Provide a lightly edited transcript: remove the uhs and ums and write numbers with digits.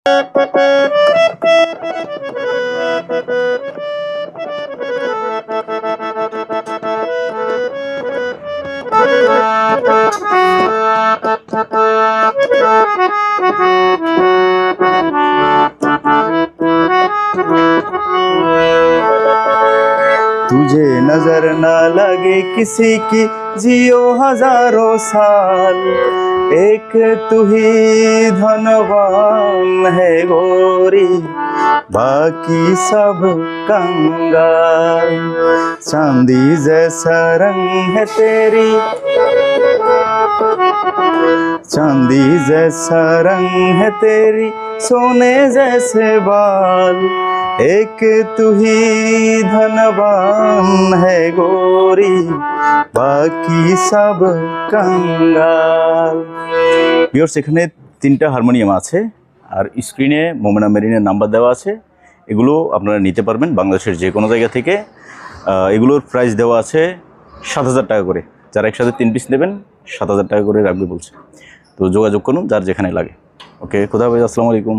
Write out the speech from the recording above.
तुझे नजर ना लगे किसी की, जियो हजारों साल, एक तू ही धनवान है गोरी, बाकी सब कंगाल। चांदी जैसा रंग है तेरी, चांदी जैसा रंग है तेरी, सोने जैसे बाल, एक तू ही धनवान है गोरी, बाकी सब कंगाल। ভিউয়ার্স, এখানে 3টা হারমোনিয়াম আছে আর স্ক্রিনে মোমেনা মেরিনের নাম্বার দেওয়া আছে। এগুলো আপনারা নিতে পারবেন বাংলাদেশের যে কোনো জায়গা থেকে। এগুলোর প্রাইস দেওয়া আছে 7,000 টাকা করে। যারা একসাথে 3 পিস নেবেন 7,000 টাকা করে রাখবে বলছে। তো যোগাযোগ করুন যার যেখানে লাগে। ওকে, খোদা হাফেজ, আসসালামু আলাইকুম।